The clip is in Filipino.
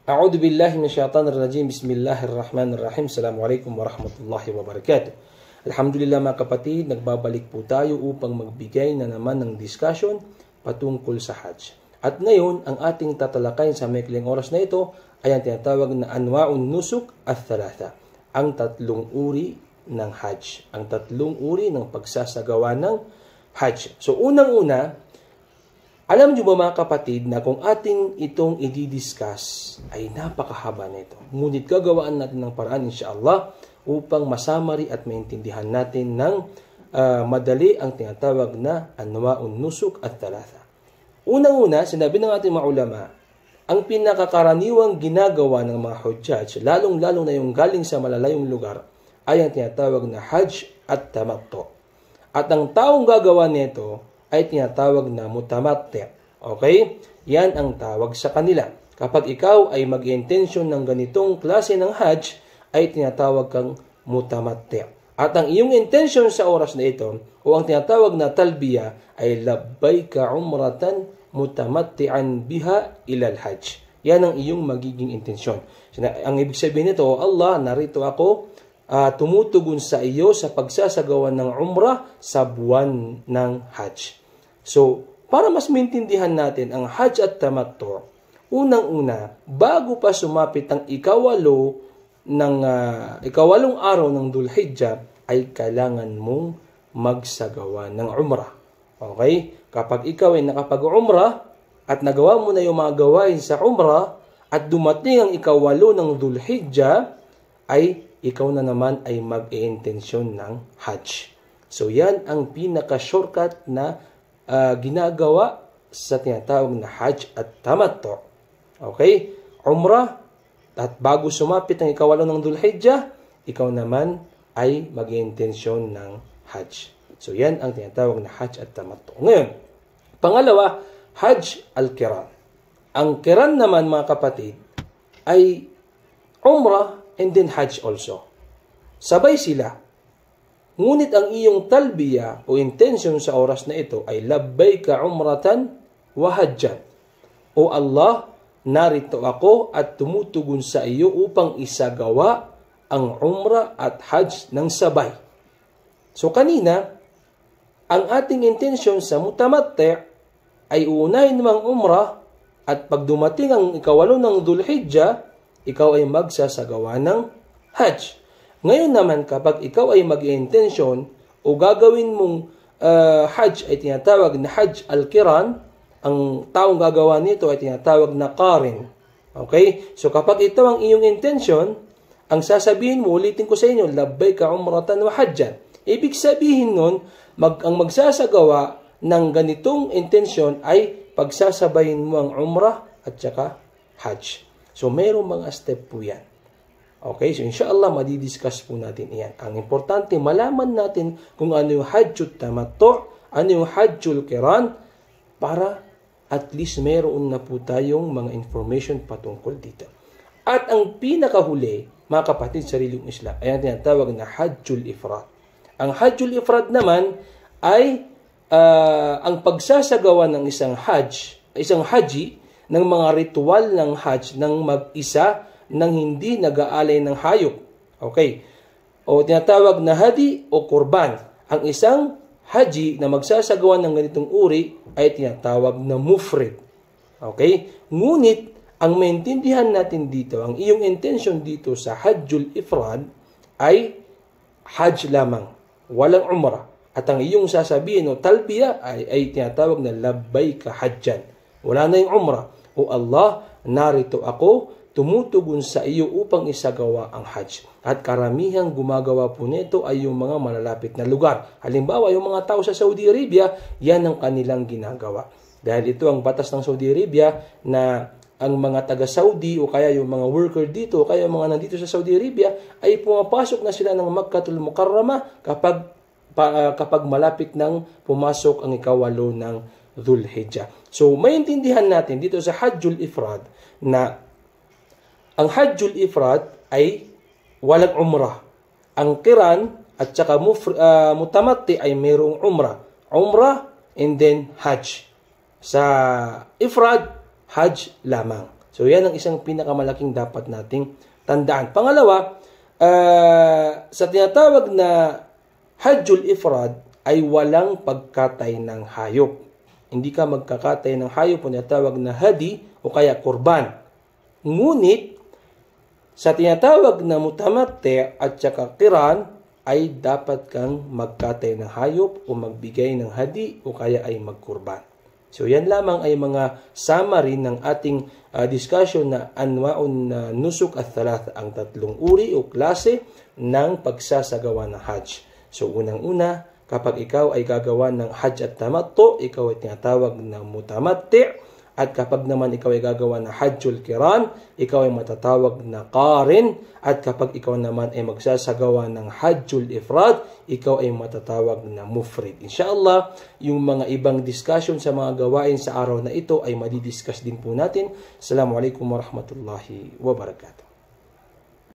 A'udhu billahi minasyaitanir rajim. Bismillahirrahmanirrahim. Assalamualaikum warahmatullahi wabarakatuh. Alhamdulillah mga kapatid, nagbabalik po tayo upang magbigay na naman ng discussion patungkol sa Hajj. At ngayon, ang ating tatalakayin sa maikling oras na ito ay ang tinatawag na Anwa'un Nusuk Ath-Thalatha, ang tatlong uri ng Hajj, ang tatlong uri ng pagsasagawa ng Hajj. So unang-una, alam niyo ba mga kapatid na kung ating itong i-discuss ay napakahaba nito. Ngunit gagawaan natin ng paraan insyaAllah upang masamari at maintindihan natin ng madali ang tinatawag na Anwa'un Nusuk Ath-Thalatha. Unang-una, sinabi ng ating mga ulama, ang pinakakaraniwang ginagawa ng mga hujjaj, lalong-lalo na yung galing sa malalayong lugar, ay ang tinatawag na Hajj at Tamattu. At ang taong gagawa nito ay tinatawag na mutamatti. Okay? Yan ang tawag sa kanila. Kapag ikaw ay mag-intensyon ng ganitong klase ng Hajj, ay tinatawag kang mutamatti. At ang iyong intensyon sa oras na ito, o ang tinatawag na talbiya, ay labbayka umratan mutamatti'an biha ilal Hajj. Yan ang iyong magiging intensyon. Ang ibig sabihin nito, Allah, narito ako, tumutugon sa iyo sa pagsasagawa ng umrah sa buwan ng Hajj. So, para mas maintindihan natin ang Hajj at Tamattu, unang-una, bago pa sumapit ang ikawalong araw ng Dhul Hijjah, ay kailangan mong magsagawa ng umrah. Okay? Kapag ikaw ay nakapag-umrah at nagawa mo na yung mga gawain sa umrah at dumating ang ikawalo ng Dhul Hijjah, ay ikaw na naman ay mag-i-intensyon ng Hajj. So yan ang pinaka-shortcut na ginagawa sa tinatawag na Hajj at Tamattu. Okay? Umrah, at bago sumapit ang ikawalo ng Dhul Hijjah, ikaw naman ay mag-i-intensyon ng Hajj. So yan ang tinatawag na Hajj at Tamattu. Ngayon, pangalawa, Hajj al-Qiran. Ang Qiran naman mga kapatid ay umrah and then Hajj also. Sabay sila. Ngunit ang iyong talbiya o intention sa oras na ito ay labbayka umratan wa hajjan. O Allah, narito ako at tumutugon sa iyo upang isagawa ang umrah at Hajj ng sabay. So kanina, ang ating intention sa mutamatti ay uunahin namang umrah at pag dumating ang ikawalo ng Dhul Hijjah, ikaw ay magsasagawa ng Hajj. Ngayon naman, kapag ikaw ay mag-intensyon o gagawin mong Hajj ay tinatawag na Hajj al-Qiran, ang taong gagawa nito ay tinatawag na Qarin. Okay? So kapag ito ang iyong intensyon, ang sasabihin mo, ulitin ko sa inyo, labbayka umratan wa hajjan. Ibig sabihin nun, ang magsasagawa ng ganitong intensyon ay pagsasabayin mo ang umrah at saka Hajj. So, mayroong mga step po yan. Okay? So, inshallah, madidiscuss po natin yan. Ang importante, malaman natin kung ano yung Hajjut Tamattu, ano yung Hajjul Qiran, para at least mayroon na po tayong mga information patungkol dito. At ang pinakahuli, mga kapatid sa reliyong Islam, ay ang tinatawag na Hajjul Ifrad. Ang Hajjul Ifrad naman ay ang pagsasagawa ng isang haji, ng mga ritual ng Hajj ng mag-isa nang hindi nag-aalay ng hayop. Okay? O tinatawag na hadi o kurban. Ang isang haji na magsasagawa ng ganitong uri ay tinatawag na mufrid. Okay? Ngunit, ang maintindihan natin dito, ang iyong intention dito sa Hajjul Ifrad ay Hajj lamang. Walang umrah. At ang iyong sasabihin o talbiya ay tinatawag na labbayka hajjan. Wala na yung umrah. O Allah, narito ako, tumutugon sa iyo upang isagawa ang Hajj. At karamihang gumagawa po nito ay yung mga malalapit na lugar. Halimbawa, yung mga tao sa Saudi Arabia, yan ang kanilang ginagawa. Dahil ito ang batas ng Saudi Arabia na ang mga taga-Saudi o kaya yung mga worker dito o kaya yung mga nandito sa Saudi Arabia ay pumapasok na sila ng Makkatul Mukarramah kapag malapit nang pumasok ang ikawalo ng Dhul Hijjah. So, maintindihan natin dito sa Hajjul Ifrad na ang Hajjul Ifrad ay walang umrah. Ang Qiran at saka mutamatti ay mayroong umrah. Umrah and then Hajj. Sa Ifrad, Hajj lamang. So yan ang isang pinakamalaking dapat nating tandaan. Pangalawa, sa tinatawag na Hajjul Ifrad ay walang pagkatay ng hayop. Hindi ka magkakatay ng hayop o tinatawag na hadi o kaya kurban. Ngunit, sa tinatawag na mutamatti at saka qiran ay dapat kang magkatay ng hayop o magbigay ng hadi o kaya ay magkurban. So yan lamang ay mga summary ng ating discussion na anwaun na nusuk at thalath, ang tatlong uri o klase ng pagsasagawa ng Hajj. So unang-una, kapag ikaw ay gagawa ng Hajj at tamattu, ikaw ay tinatawag na mutamatti. At kapag naman ikaw ay gagawa ng Hajjul Qiran, ikaw ay matatawag na Qarin. At kapag ikaw naman ay magsasagawa ng Hajjul Ifrad, ikaw ay matatawag na Mufrid. Inshallah, yung mga ibang discussion sa mga gawain sa araw na ito ay madidiscuss din po natin. Assalamualaikum warahmatullahi wabarakatuh.